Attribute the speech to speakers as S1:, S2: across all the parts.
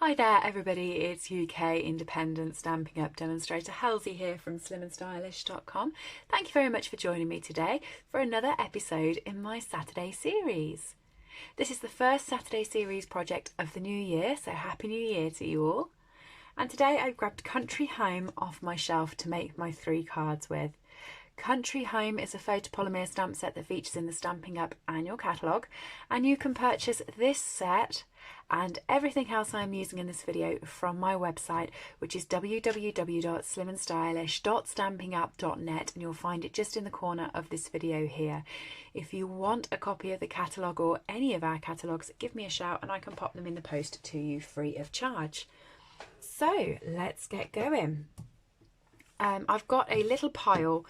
S1: Hi there everybody, it's UK independent Stampin' Up demonstrator Halsey here from SlimmandStylish.com. Thank you very much for joining me today for another episode in my Saturday series. This is the first Saturday series project of the new year, so Happy New Year to you all. And today I grabbed Country Home off my shelf to make my 3 cards with. Country Home is a photopolymer stamp set that features in the Stampin' Up annual catalogue, and you can purchase this set and everything else I'm using in this video from my website, which is www.slimmandstylish.stampinup.net, and you'll find it just in the corner of this video here. If you want a copy of the catalogue or any of our catalogues, give me a shout and I can pop them in the post to you free of charge. So let's get going. I've got a little pile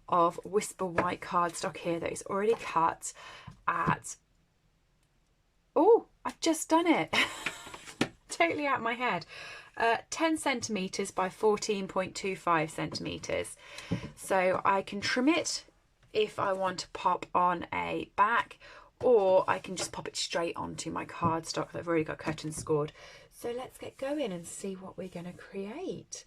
S1: of Whisper White cardstock here that is already cut at, oh, I've just done it, totally out of my head, 10 centimetres by 14.25 centimetres. So I can trim it if I want to pop on a back, or I can just pop it straight onto my cardstock that I've already got cut and scored. So let's get going and see what we're going to create.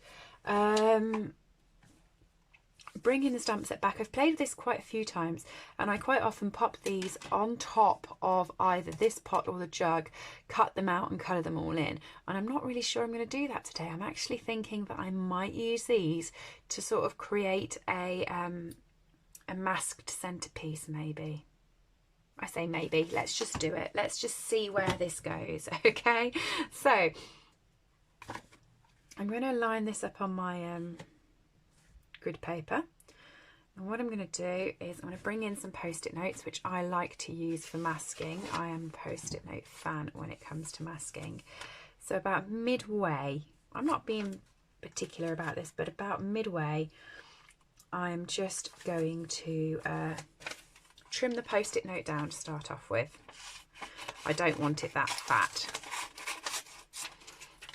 S1: Bringing the stamp set back, I've played with this quite a few times, and I quite often pop these on top of either this pot or the jug, cut them out and colour them all in, and I'm not really sure I'm going to do that today. I'm actually thinking that I might use these to sort of create a masked centerpiece, maybe. I say maybe, let's just do it. Let's just see where this goes, okay? So I'm going to line this up on my grid paper, and what I'm going to do is I'm going to bring in some post-it notes, which I like to use for masking. I am a post-it note fan when it comes to masking. So about midway, I'm not being particular about this, but about midway I'm just going to trim the post-it note down to start off with. I don't want it that fat.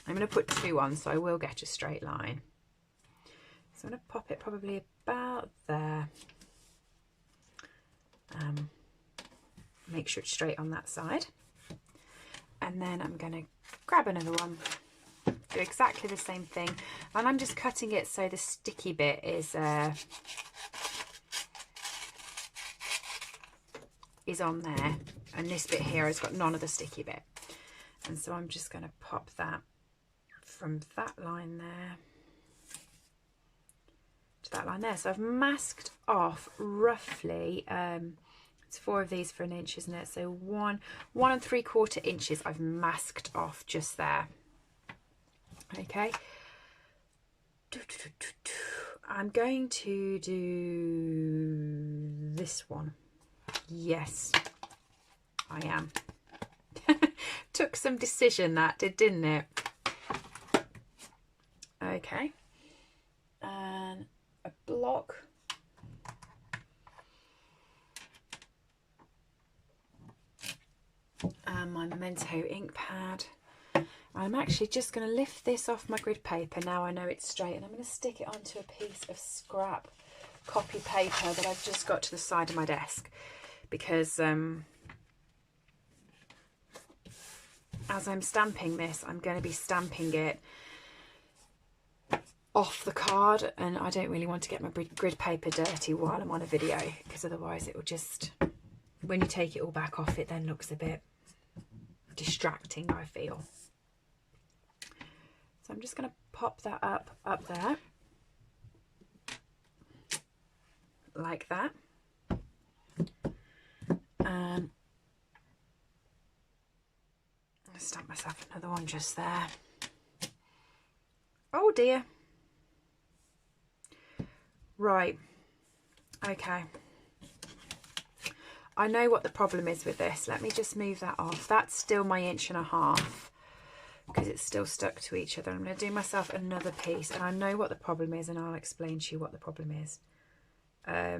S1: I'm going to put 2 on, so I will get a straight line. So I'm going to pop it probably about there. Make sure it's straight on that side. And then I'm going to grab another one, do exactly the same thing. And I'm just cutting it so the sticky bit is on there. And this bit here has got none of the sticky bit. And so I'm just going to pop that from that line there to that line there. So I've masked off roughly, it's 4 of these for 1 inch, isn't it? So 1 3/4 inches I've masked off just there. Okay. I'm going to do this one. Yes, I am. Took some decision, that did, didn't it? Okay. And a block. And my Memento ink pad. I'm actually just going to lift this off my grid paper now I know it's straight, and I'm going to stick it onto a piece of scrap copy paper that I've just got to the side of my desk, because as I'm stamping this, I'm going to be stamping it off the card, and I don't really want to get my grid paper dirty while I'm on a video, because otherwise it will just, when you take it all back off, it then looks a bit distracting, I feel. So I'm just going to pop that up there like that. I'll stamp myself another one just there. Oh dear. Right, okay. I know what the problem is with this. Let me just move that off. That's still my 1.5 inches because it's still stuck to each other. I'm going to do myself another piece, and I know what the problem is, and I'll explain to you what the problem is. I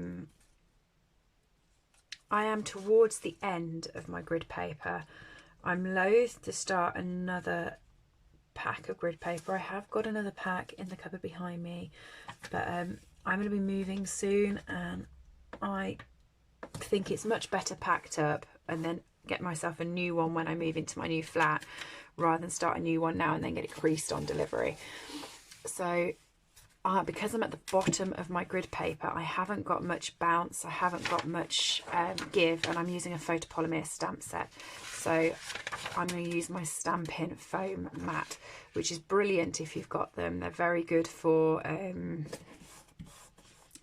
S1: am towards the end of my grid paper. I'm loath to start another pack of grid paper. I have got another pack in the cupboard behind me, but I'm going to be moving soon, and I think it's much better packed up and then get myself a new one when I move into my new flat, rather than start a new one now and then get it creased on delivery. So because I'm at the bottom of my grid paper, I haven't got much bounce, I haven't got much give, and I'm using a photopolymer stamp set. So I'm going to use my Stampin' foam mat, which is brilliant if you've got them. They're very good for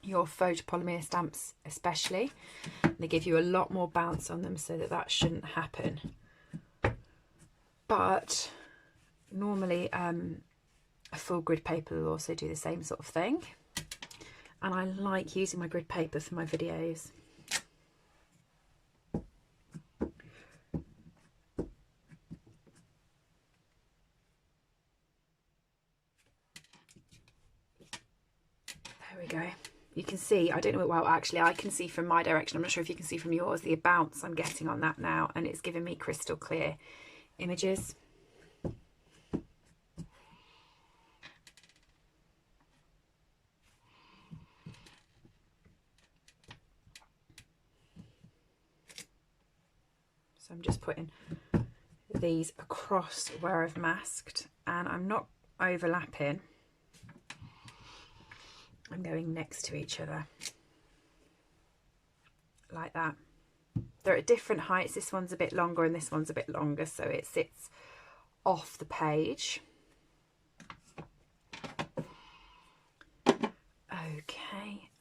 S1: your photopolymer stamps especially. They give you a lot more bounce on them, so that shouldn't happen. But normally a full grid paper will also do the same sort of thing, and I like using my grid paper for my videos. There we go. You can see, I don't know, well actually I can see from my direction, I'm not sure if you can see from yours, the bounce I'm getting on that now, and it's giving me crystal clear images. So I'm just putting these across where I've masked, and I'm not overlapping. I'm going next to each other like that. They're at different heights. This one's a bit longer and this one's a bit longer, so it sits off the page. Okay.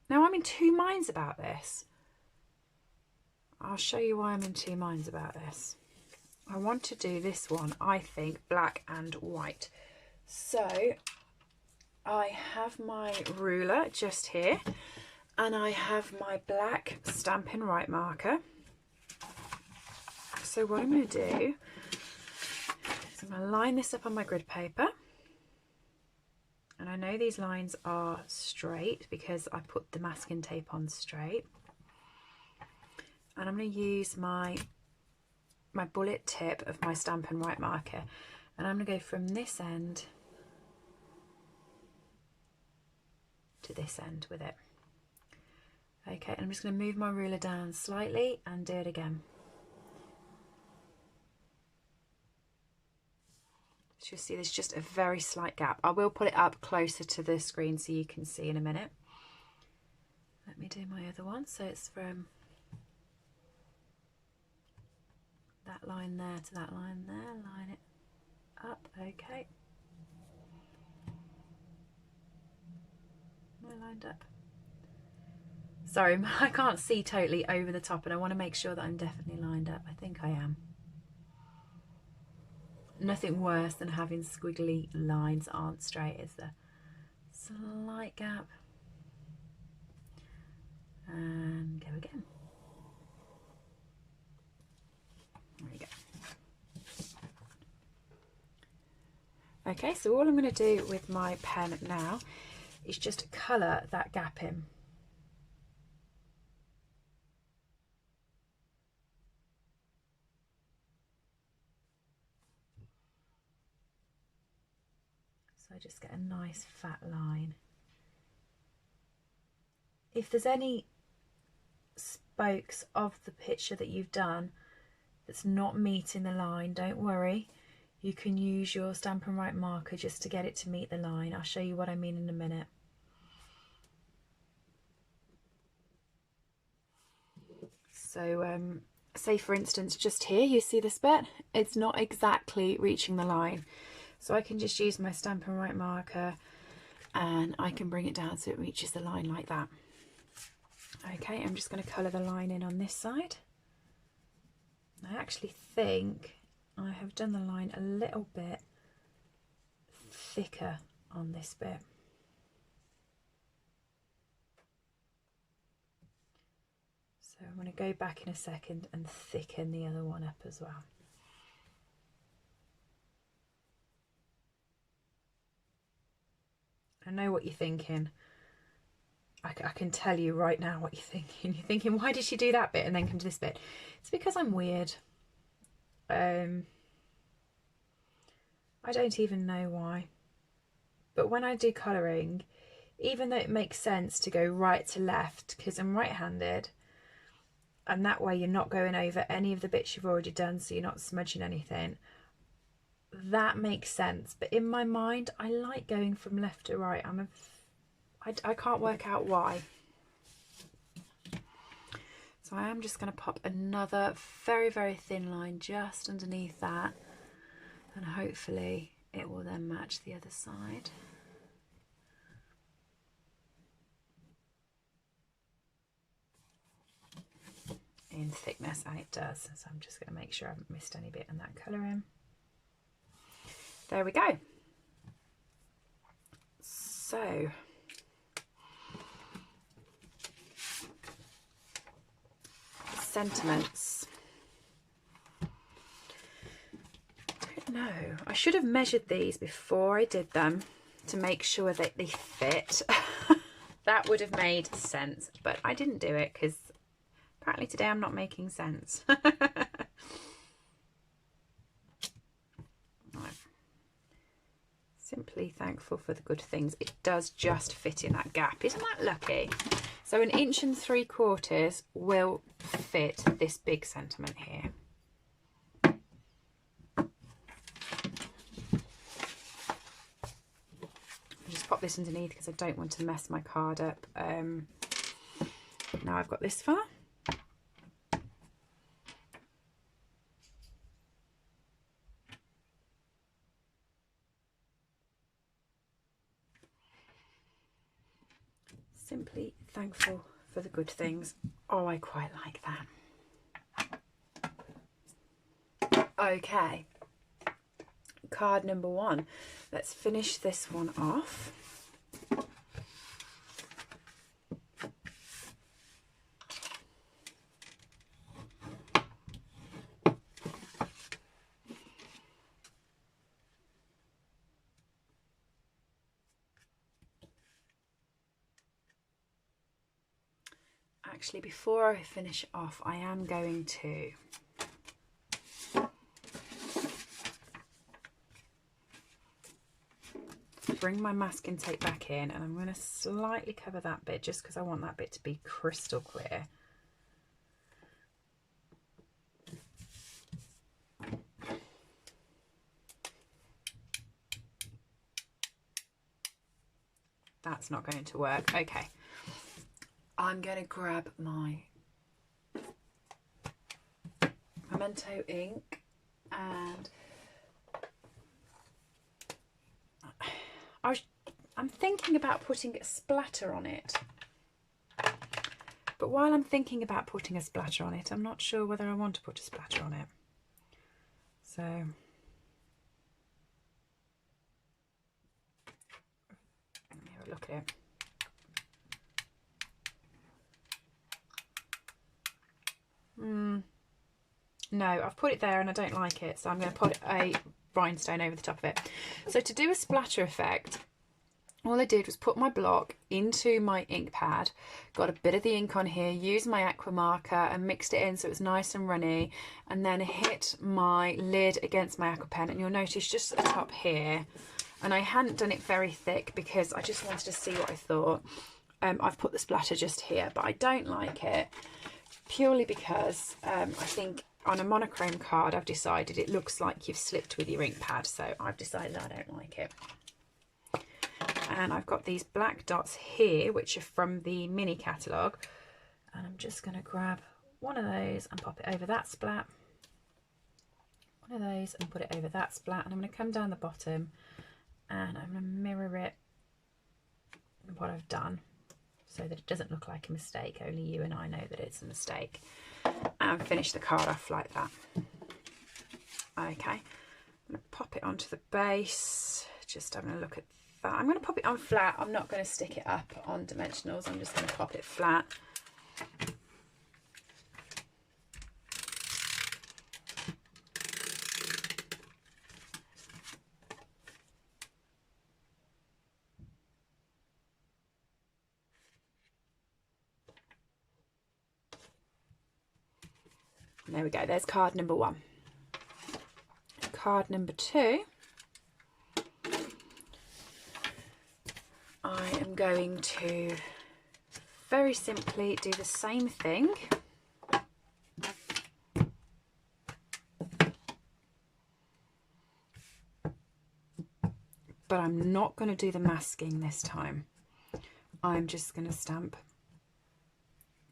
S1: Now I'm in two minds about this. I'll show you why I'm in two minds about this. I want to do this one, I think, black and white. So I have my ruler just here, and I have my black Stampin' Right marker. So what I'm going to do is I'm going to line this up on my grid paper. And I know these lines are straight because I put the masking tape on straight. And I'm going to use my bullet tip of my Stampin' Right marker, and I'm going to go from this end to this end with it. Okay, and I'm just going to move my ruler down slightly and do it again. So you'll see there's just a very slight gap. I will put it up closer to the screen so you can see in a minute. Let me do my other one. So it's from that line there to that line there, line it up, okay. Am I lined up? Sorry, I can't see totally over the top, and I want to make sure that I'm definitely lined up. I think I am. Nothing worse than having squiggly lines that aren't straight, is there? Slight gap. And go again. There we go. Okay, so all I'm going to do with my pen now is just colour that gap in. So I just get a nice fat line. If there's any spokes of the picture that you've done that's not meeting the line, don't worry. You can use your Stampin' Right marker just to get it to meet the line. I'll show you what I mean in a minute. So say for instance just here, you see this bit? It's not exactly reaching the line. So I can just use my Stampin' Right marker and I can bring it down so it reaches the line like that. Okay, I'm just going to colour the line in on this side. I actually think I have done the line a little bit thicker on this bit. So I'm going to go back in a second and thicken the other one up as well. I know what you're thinking. I can tell you right now what you're thinking. You're thinking, why did she do that bit and then come to this bit? It's because I'm weird. I don't even know why. But when I do colouring, even though it makes sense to go right to left because I'm right-handed, and that way you're not going over any of the bits you've already done, so you're not smudging anything. That makes sense, but in my mind I like going from left to right. I can't work out why. So I am just going to pop another very, very thin line just underneath that, and hopefully it will then match the other side. In thickness, and it does, so I'm just going to make sure I haven't missed any bit in that colouring. There we go. So sentiments. No, I should have measured these before I did them to make sure that they fit. That would have made sense, but I didn't do it because apparently today I'm not making sense. Simply thankful for the good things. It does just fit in that gap. Isn't that lucky? So 1 3/4 inches will fit this big sentiment here. Just pop this underneath because I don't want to mess my card up. Now I've got this far. Simply thankful for the good things. Oh, I quite like that. Okay, card number 1. Let's finish this one off. Actually, before I finish off, I am going to bring my masking tape back in, and I'm going to slightly cover that bit just because I want that bit to be crystal clear. That's not going to work. Okay. I'm going to grab my Memento ink, and I'm thinking about putting a splatter on it. But while I'm thinking about putting a splatter on it, I'm not sure whether I want to put a splatter on it. So let me have a look at it. No, I've put it there and I don't like it, so I'm going to put a rhinestone over the top of it. So to do a splatter effect, all I did was put my block into my ink pad, got a bit of the ink on here, used my aqua marker and mixed it in so it was nice and runny, and then hit my lid against my aqua pen, and you'll notice just at the top here, and I hadn't done it very thick because I just wanted to see what I thought. I've put the splatter just here, but I don't like it purely because I think on a monochrome card I've decided it looks like you've slipped with your ink pad, so I've decided I don't like it. And I've got these black dots here which are from the mini catalogue, and I'm just going to grab one of those and pop it over that splat, one of those and put it over that splat, and I'm going to come down the bottom and I'm going to mirror it what I've done so that it doesn't look like a mistake. Only you and I know that it's a mistake. And finish the card off like that. Okay, I'm going to pop it onto the base, just having a look at that. I'm going to pop it on flat. I'm not going to stick it up on dimensionals. I'm just going to pop it flat. There we go, there's card number 1. Card number 2, I am going to very simply do the same thing. But I'm not going to do the masking this time. I'm just going to stamp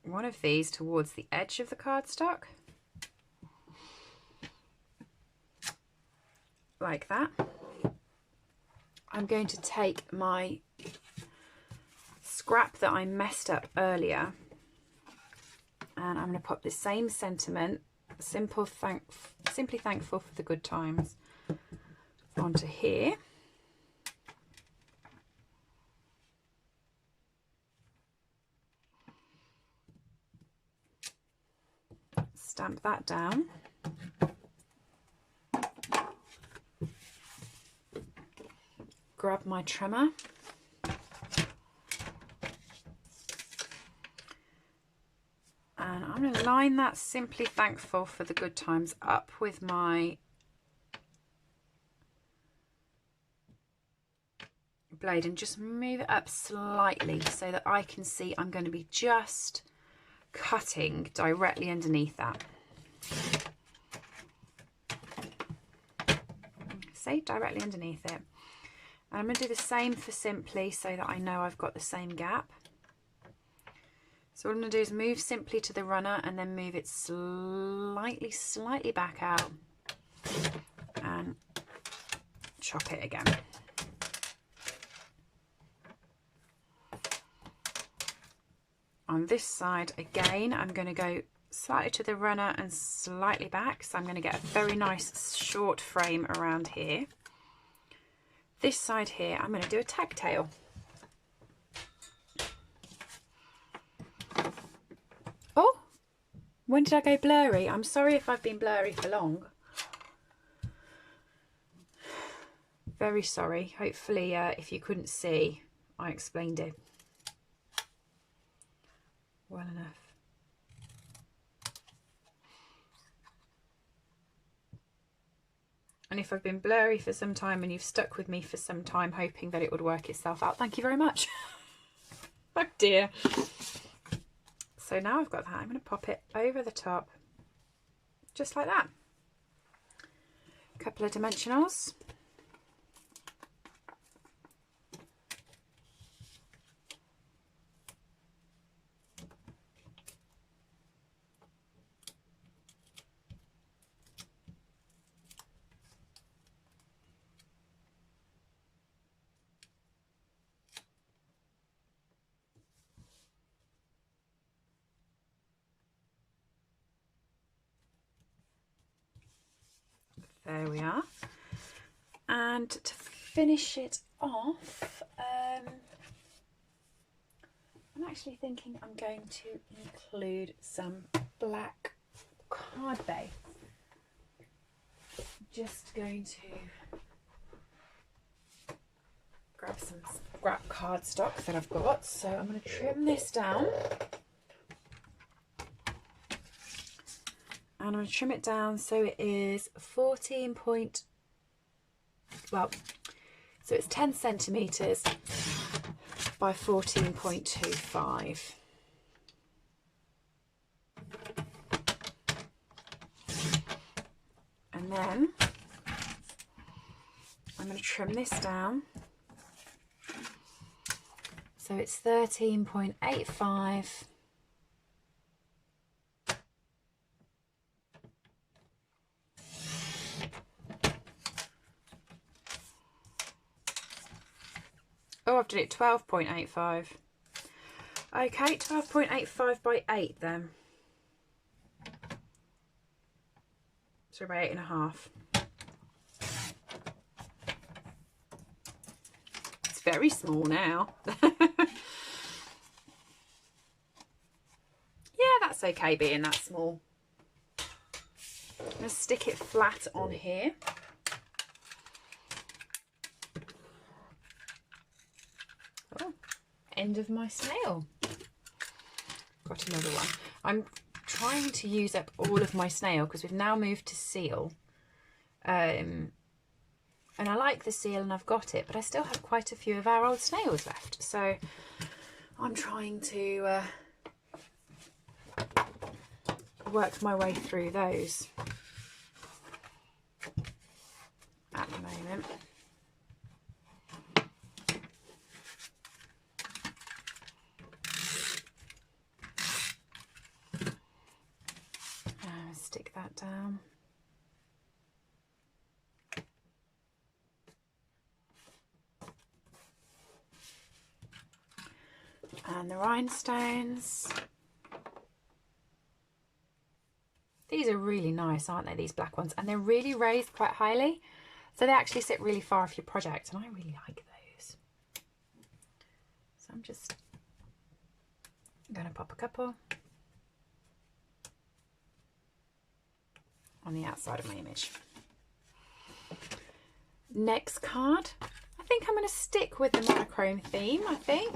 S1: one of these towards the edge of the cardstock, like that. I'm going to take my scrap that I messed up earlier, and I'm going to put the same sentiment, simply thankful for the good times, onto here. Stamp that down. Grab my trimmer. And I'm going to line that simply thankful for the good times up with my blade and just move it up slightly so that I can see I'm going to be just cutting directly underneath that. See, directly underneath it. And I'm going to do the same for Simply so that I know I've got the same gap. So what I'm going to do is move Simply to the runner and then move it slightly back out and chop it again. On this side again, I'm going to go slightly to the runner and slightly back, so I'm going to get a very nice short frame around here. This side here, I'm going to do a tag tail. Oh, when did I go blurry? I'm sorry if I've been blurry for long. Very sorry. Hopefully, if you couldn't see, I explained it well enough. And if I've been blurry for some time and you've stuck with me for some time hoping that it would work itself out, thank you very much. Oh dear. So now I've got that, I'm going to pop it over the top just like that. A couple of dimensionals. There we are. And to finish it off, I'm actually thinking I'm going to include some black card base. Just going to grab some scrap cardstock that I've got. So I'm going to trim this down. And I'm going to trim it down so it is 14 point, well, so it's 10 centimetres by 14.25. And then I'm going to trim this down so it's 13.85. Oh, I've done it 12.85. Okay, 12.85 by 8 then. So about 8.5. It's very small now. Yeah, that's okay being that small. I'm going to stick it flat on here. End of my snail. Got another one. I'm trying to use up all of my snail because we've now moved to seal. And I like the seal and I've got it, but I still have quite a few of our old snails left. So I'm trying to work my way through those at the moment. Stick that down. And the rhinestones. These are really nice, aren't they, these black ones? And they're really raised quite highly. So they actually sit really far off your project. And I really like those. So I'm just going to pop a couple on the outside of my image. Next card. I think I'm going to stick with the monochrome theme, I think.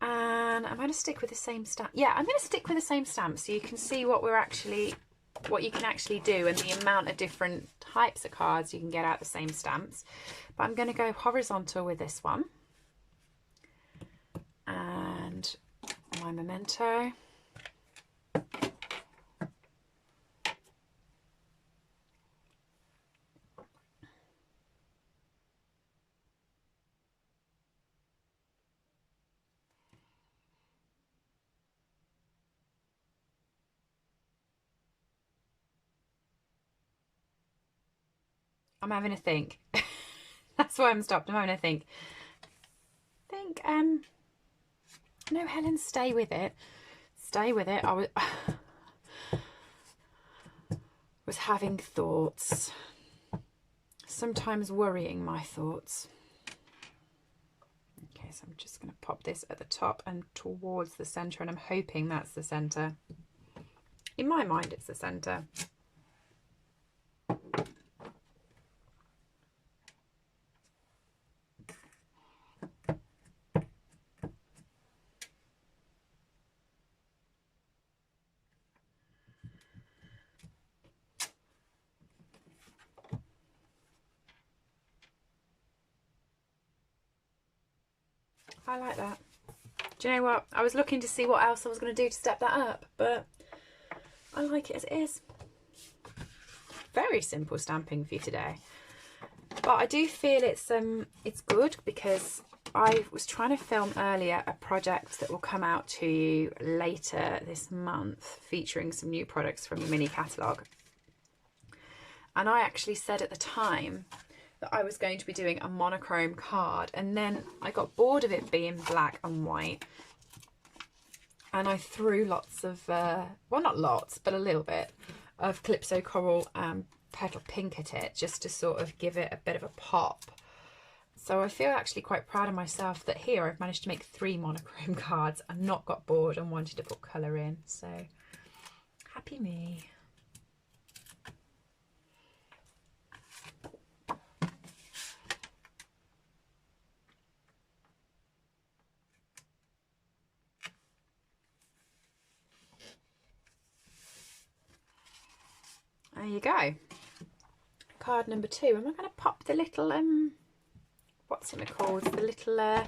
S1: And I'm going to stick with the same stamp. Yeah, I'm going to stick with the same stamp so you can see what you can actually do and the amount of different types of cards you can get out the same stamps. But I'm going to go horizontal with this one. And my memento. I'm having a think. That's why I'm stopped. I'm having a think. No, Helen, stay with it. Stay with it. I was having thoughts. Sometimes worrying my thoughts. Okay, so I'm just going to pop this at the top and towards the centre, and I'm hoping that's the centre. In my mind, it's the centre. I like that. Do you know what? I was looking to see what else I was going to do to step that up, but I like it as it is. Very simple stamping for you today. But I do feel it's good because I was trying to film earlier a project that will come out to you later this month featuring some new products from the mini catalogue. And I actually said at the time that I was going to be doing a monochrome card, and then I got bored of it being black and white, and I threw lots of well, not lots, but a little bit of Calypso Coral and Petal Pink at it, just to sort of give it a bit of a pop. So I feel actually quite proud of myself that here I've managed to make 3 monochrome cards and not got bored and wanted to put colour in. So happy me. There you go. Card number 2. Am I going to pop the little, what's it called? The little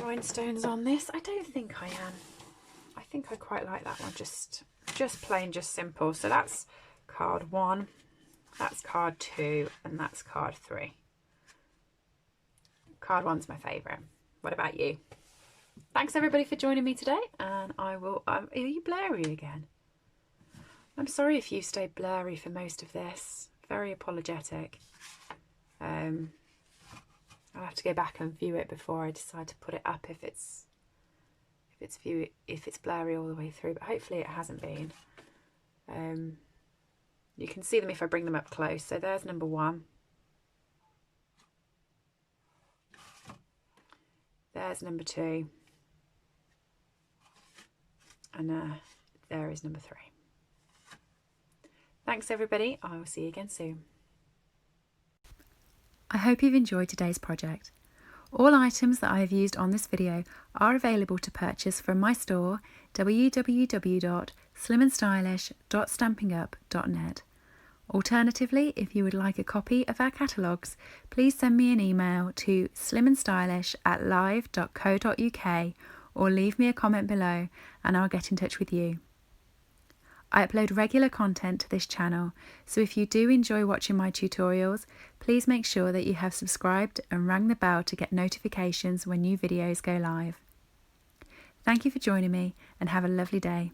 S1: rhinestones on this? I don't think I am. I think I quite like that one. Just plain, just simple. So that's card 1, that's card 2, and that's card 3. Card 1's my favourite. What about you? Thanks everybody for joining me today, and I will, are you blurry again? I'm sorry if you stayed blurry for most of this. Very apologetic. I'll have to go back and view it before I decide to put it up if it's blurry all the way through, but hopefully it hasn't been. You can see them if I bring them up close. So there's number 1. There's number 2. And there is number 3. Thanks everybody, I will see you again soon. I hope you've enjoyed today's project. All items that I have used on this video are available to purchase from my store www.slimmandstylish.stampinup.net, Alternatively, if you would like a copy of our catalogues, please send me an email to slimandstylish@live.co.uk or leave me a comment below and I'll get in touch with you. I upload regular content to this channel, so if you do enjoy watching my tutorials, please make sure that you have subscribed and rang the bell to get notifications when new videos go live. Thank you for joining me and have a lovely day.